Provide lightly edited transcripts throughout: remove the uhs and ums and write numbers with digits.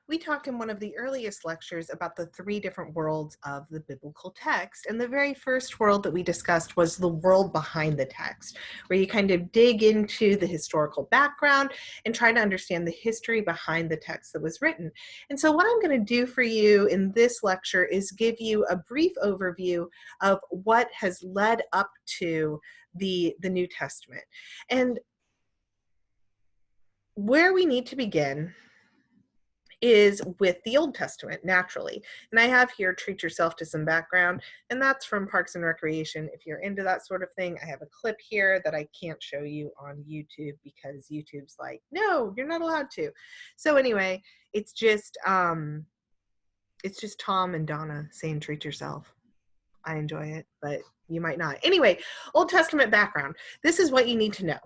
We talked in one of the earliest lectures about the three different worlds of the biblical text. And the very first world that we discussed was the world behind the text, where you kind of dig into the historical background and try to understand the history behind the text that was written. And so, what I'm going to do for you in this lecture is give you a brief overview of what has led up to the New Testament. And where we need to begin is with the Old Testament, naturally. And I have here Treat Yourself to Some Background, and that's from Parks and Recreation. If you're into that sort of thing, I have a clip here that I can't show you on YouTube because YouTube's like, no, you're not allowed to. So anyway, it's just Tom and Donna saying treat yourself. I enjoy it, but you might not. Anyway, Old Testament background. This is what you need to know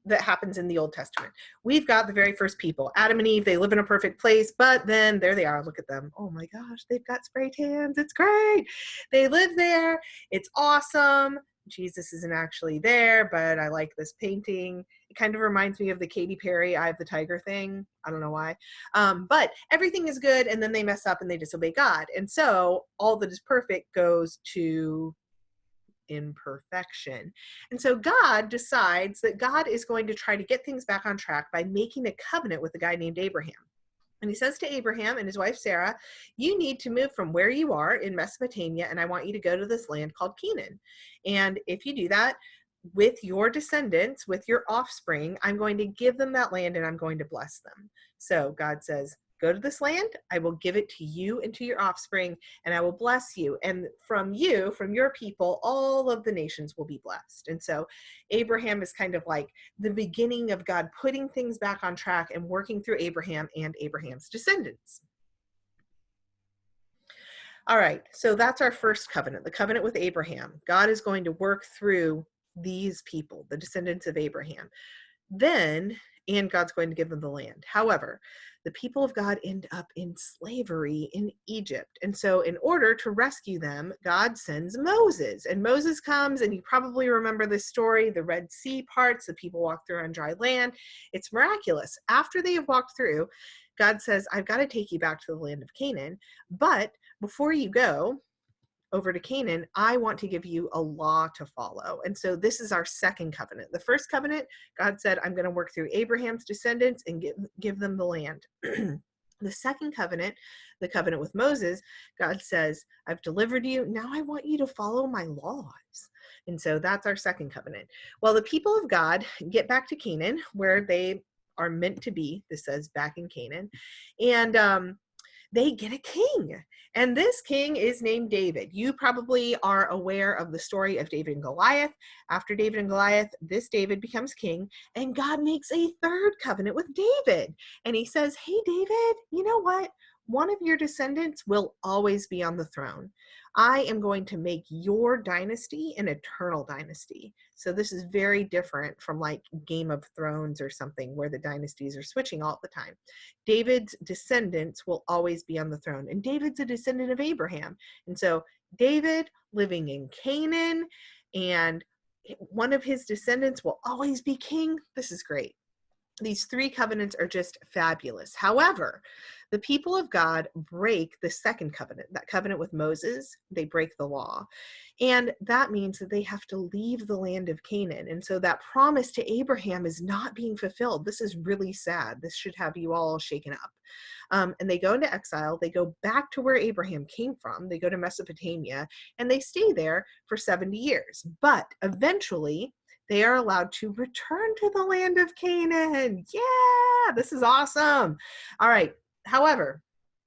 that happens in the Old Testament. We've got the very first people, Adam and Eve. They live in a perfect place, but then there they are. Look at them. Oh my gosh, they've got spray tans. It's great. They live there. It's awesome. Jesus isn't actually there, but I like this painting. It kind of reminds me of the Katy Perry Eye of the Tiger thing. I don't know why. But everything is good, and then they mess up and they disobey God. And so all that is perfect goes to imperfection. And so God decides that God is going to try to get things back on track by making a covenant with a guy named Abraham. And he says to Abraham and his wife Sarah, you need to move from where you are in Mesopotamia, and I want you to go to this land called Canaan. And if you do that, with your descendants, with your offspring, I'm going to give them that land and I'm going to bless them. So God says, go to this land, I will give it to you and to your offspring, and I will bless you. And from you, from your people, all of the nations will be blessed. And so Abraham is kind of like the beginning of God putting things back on track and working through Abraham and Abraham's descendants. All right, so that's our first covenant, the covenant with Abraham. God is going to work through these people, the descendants of Abraham. And God's going to give them the land. However, the people of God end up in slavery in Egypt. And so in order to rescue them, God sends Moses. And Moses comes, and you probably remember this story, the Red Sea parts, the people walk through on dry land. It's miraculous. After they have walked through, God says, I've got to take you back to the land of Canaan. But before you go over to Canaan, I want to give you a law to follow. And so this is our second covenant. The first covenant, God said, I'm going to work through Abraham's descendants and give them the land. The second covenant, the covenant with Moses, God says, I've delivered you. Now I want you to follow my laws. And so that's our second covenant. Well, the people of God get back to Canaan, where they are meant to be. This says back in Canaan. And they get a king. And this king is named David. You probably are aware of the story of David and Goliath. After David and Goliath, this David becomes king, and God makes a third covenant with David. And he says, hey, David, you know what? One of your descendants will always be on the throne. I am going to make your dynasty an eternal dynasty. So this is very different from like Game of Thrones or something where the dynasties are switching all the time. David's descendants will always be on the throne. And David's a descendant of Abraham. And so David living in Canaan, and one of his descendants will always be king. This is great. These three covenants are just fabulous. However, the people of God break the second covenant, that covenant with Moses. They break the law. And that means that they have to leave the land of Canaan. And so that promise to Abraham is not being fulfilled. This is really sad. This should have you all shaken up. And they go into exile. They go back to where Abraham came from. They go to Mesopotamia, and they stay there for 70 years. But eventually, they are allowed to return to the land of Canaan. Yeah, this is awesome. All right. However,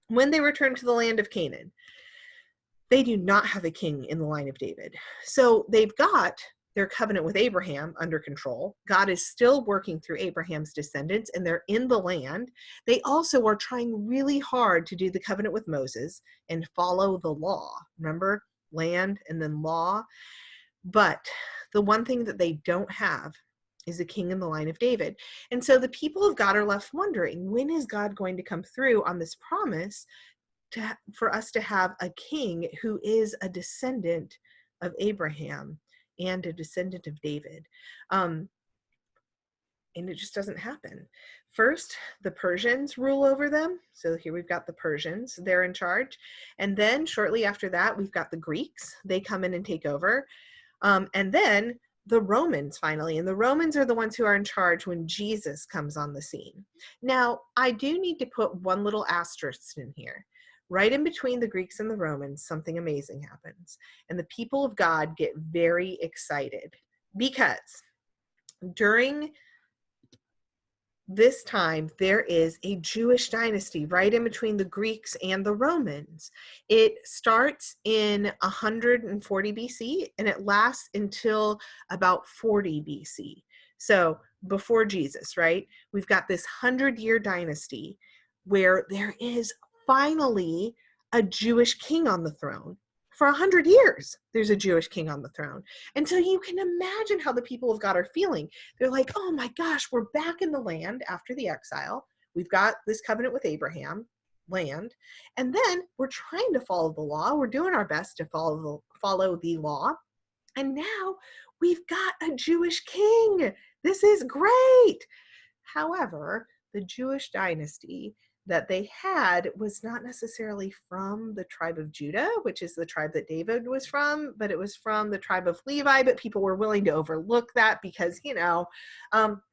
when they return to the land of Canaan, they do not have a king in the line of David. So they've got their covenant with Abraham under control. God is still working through Abraham's descendants, and they're in the land. They also are trying really hard to do the covenant with Moses and follow the law. Remember, land and then law. But the one thing that they don't have is a king in the line of David. And so the people of God are left wondering, when is God going to come through on this promise for us to have a king who is a descendant of Abraham and a descendant of David? And it just doesn't happen. First, the Persians rule over them. So here we've got the Persians, they're in charge. And then shortly after that, we've got the Greeks. They come in and take over. And then the Romans finally, and the Romans are the ones who are in charge when Jesus comes on the scene. Now, I do need to put one little asterisk in here. Right in between the Greeks and the Romans, something amazing happens. And the people of God get very excited because during this time, there is a Jewish dynasty right in between the Greeks and the Romans. It starts in 140 BC and it lasts until about 40 BC. So before Jesus, right? We've got this 100-year dynasty where there is finally a Jewish king on the throne. For 100 years, there's a Jewish king on the throne. And so you can imagine how the people of God are feeling. They're like, oh my gosh, we're back in the land after the exile. We've got this covenant with Abraham, land. And then we're trying to follow the law. We're doing our best to follow the law. And now we've got a Jewish king. This is great. However, the Jewish dynasty that they had was not necessarily from the tribe of Judah, which is the tribe that David was from, but it was from the tribe of Levi. But people were willing to overlook that because,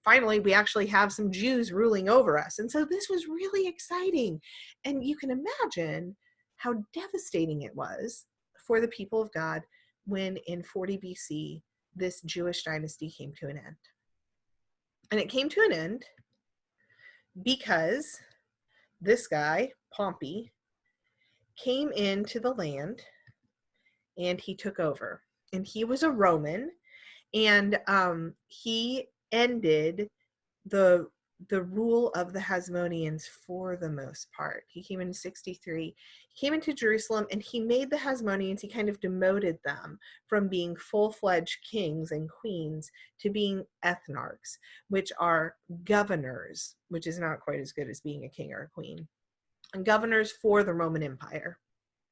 finally we actually have some Jews ruling over us. And so this was really exciting. And you can imagine how devastating it was for the people of God when in 40 BC, this Jewish dynasty came to an end. And it came to an end because this guy, Pompey, came into the land and he took over. And he was a Roman, and he ended the rule of the Hasmoneans for the most part. He came in 63. He came into Jerusalem and he made the Hasmoneans, he kind of demoted them from being full-fledged kings and queens to being ethnarchs, which are governors, which is not quite as good as being a king or a queen, and governors for the Roman Empire.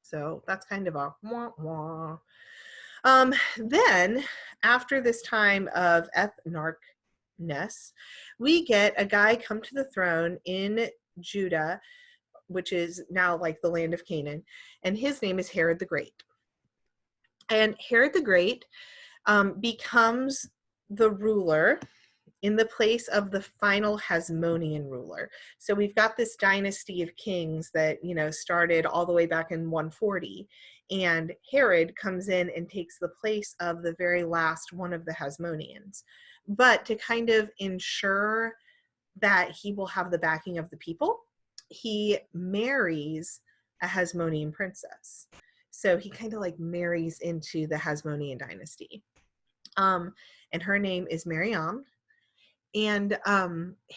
So that's kind of a wah wah. Then after this time of ethnarchness, we get a guy come to the throne in Judah, which is now like the land of Canaan, and his name is Herod the Great. And Herod the Great becomes the ruler in the place of the final Hasmonean ruler. So we've got this dynasty of kings that, started all the way back in 140. And Herod comes in and takes the place of the very last one of the Hasmoneans. But to kind of ensure that he will have the backing of the people, he marries a Hasmonean princess. So he kind of like marries into the Hasmonean dynasty. And her name is Mariam. And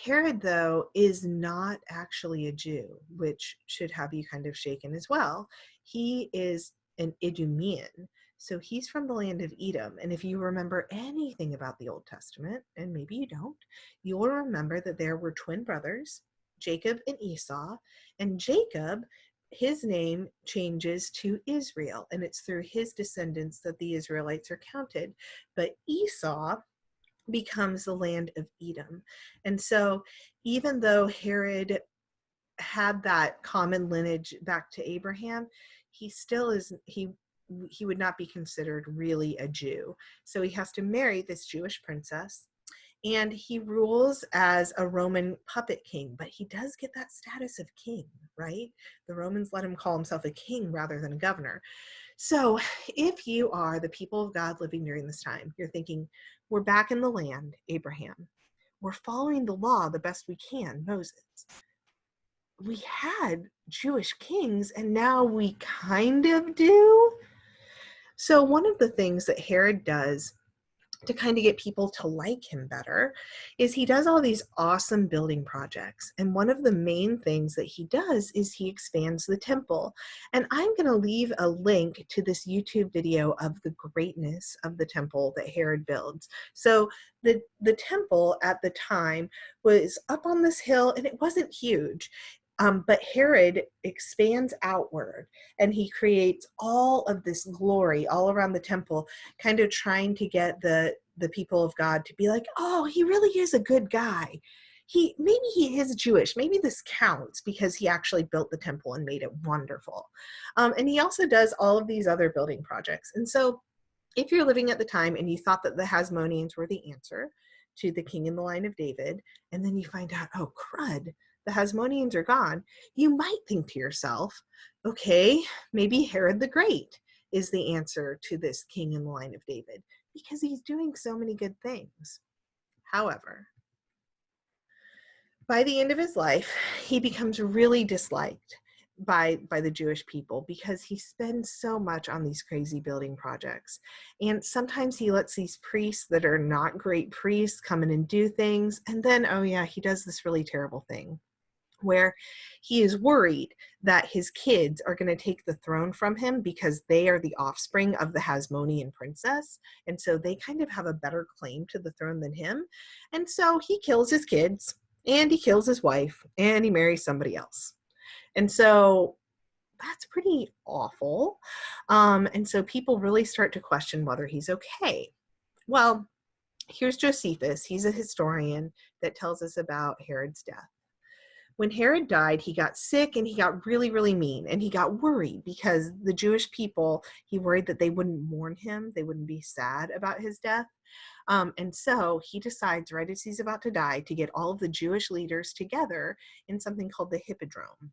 Herod, though, is not actually a Jew, which should have you kind of shaken as well. He is an Idumean. So he's from the land of Edom. And if you remember anything about the Old Testament, and maybe you don't, you'll remember that there were twin brothers, Jacob and Esau. And Jacob, his name changes to Israel. And it's through his descendants that the Israelites are counted. But Esau becomes the land of Edom. And so even though Herod had that common lineage back to Abraham, he still is, he would not be considered really a Jew. So he has to marry this Jewish princess, and he rules as a Roman puppet king, but he does get that status of king, right? The Romans let him call himself a king rather than a governor. So if you are the people of God living during this time, you're thinking, we're back in the land, Abraham. We're following the law the best we can, Moses. We had Jewish kings, and now we kind of do. So one of the things that Herod does to kind of get people to like him better is he does all these awesome building projects. And one of the main things that he does is he expands the temple. And I'm going to leave a link to this YouTube video of the greatness of the temple that Herod builds. So the temple at the time was up on this hill, and it wasn't huge. But Herod expands outward, and he creates all of this glory all around the temple, kind of trying to get the people of God to be like, oh, he really is a good guy. maybe he is Jewish. Maybe this counts because he actually built the temple and made it wonderful. And he also does all of these other building projects. And so if you're living at the time and you thought that the Hasmoneans were the answer to the king in the line of David, and then you find out, oh crud, the Hasmoneans are gone, you might think to yourself, okay, maybe Herod the Great is the answer to this king in the line of David because he's doing so many good things. However, by the end of his life, he becomes really disliked by the Jewish people because he spends so much on these crazy building projects. And sometimes he lets these priests that are not great priests come in and do things. And then, oh yeah, he does this really terrible thing where he is worried that his kids are going to take the throne from him because they are the offspring of the Hasmonean princess. And so they kind of have a better claim to the throne than him. And so he kills his kids and he kills his wife and he marries somebody else. And so that's pretty awful. And so people really start to question whether he's okay. Well, here's Josephus. He's a historian that tells us about Herod's death. When Herod died, he got sick and he got really, really mean. And he got worried because the Jewish people, he worried that they wouldn't mourn him. They wouldn't be sad about his death. And so he decides right as he's about to die to get all of the Jewish leaders together in something called the Hippodrome.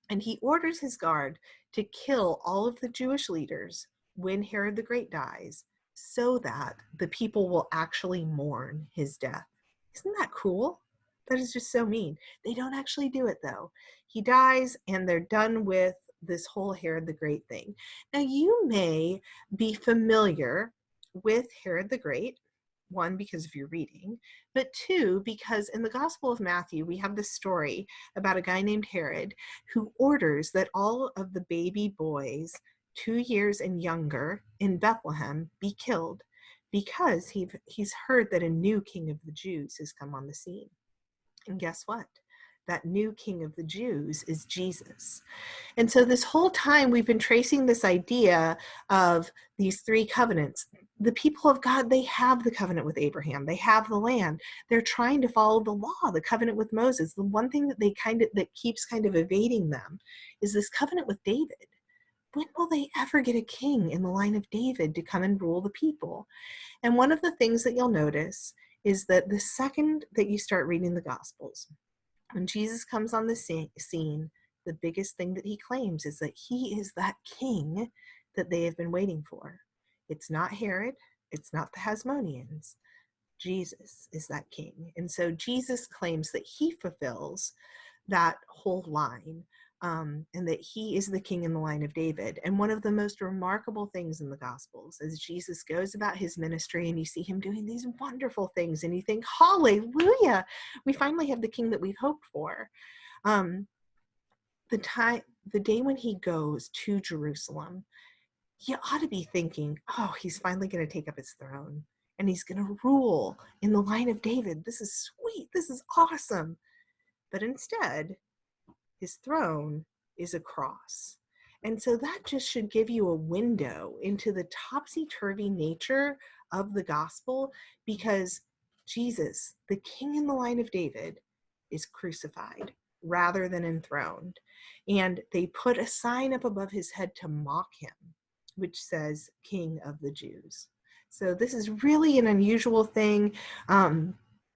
And he orders his guard to kill all of the Jewish leaders when Herod the Great dies so that the people will actually mourn his death. Isn't that cruel? That is just so mean. They don't actually do it though. He dies and they're done with this whole Herod the Great thing. Now you may be familiar with Herod the Great. One, because of your reading, but two, because in the Gospel of Matthew, we have this story about a guy named Herod who orders that all of the baby boys 2 years and younger in Bethlehem be killed because he's heard that a new king of the Jews has come on the scene. And guess what? That new king of the Jews is Jesus. And so this whole time we've been tracing this idea of these three covenants. The people of God, they have the covenant with Abraham. They have the land. They're trying to follow the law, the covenant with Moses. The one thing that keeps kind of evading them is this covenant with David. When will they ever get a king in the line of David to come and rule the people? And one of the things that you'll notice is that the second that you start reading the Gospels, when Jesus comes on the scene, the biggest thing that he claims is that he is that king that they have been waiting for. It's not Herod. It's not the Hasmoneans. Jesus is that king. And so Jesus claims that he fulfills that whole line, and that he is the king in the line of David. And one of the most remarkable things in the Gospels is Jesus goes about his ministry and you see him doing these wonderful things and you think, hallelujah, we finally have the king that we've hoped for. The day when he goes to Jerusalem, you ought to be thinking, oh, he's finally going to take up his throne and he's going to rule in the line of David. This is sweet. This is awesome. But instead, his throne is a cross. And so that just should give you a window into the topsy-turvy nature of the gospel, because Jesus, the king in the line of David, is crucified rather than enthroned. And they put a sign up above his head to mock him, which says, King of the Jews. So this is really an unusual thing.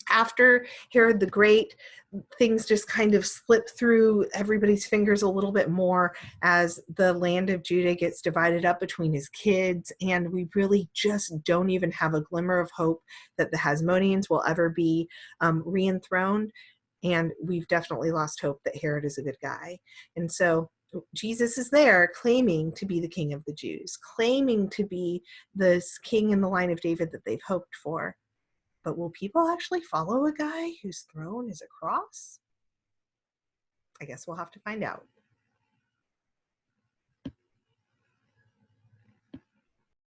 After Herod the Great, things just kind of slip through everybody's fingers a little bit more as the land of Judah gets divided up between his kids, and we really just don't even have a glimmer of hope that the Hasmoneans will ever be re-enthroned, and we've definitely lost hope that Herod is a good guy. And so Jesus is there claiming to be the king of the Jews, claiming to be this king in the line of David that they've hoped for. But will people actually follow a guy whose throne is a cross? I guess we'll have to find out.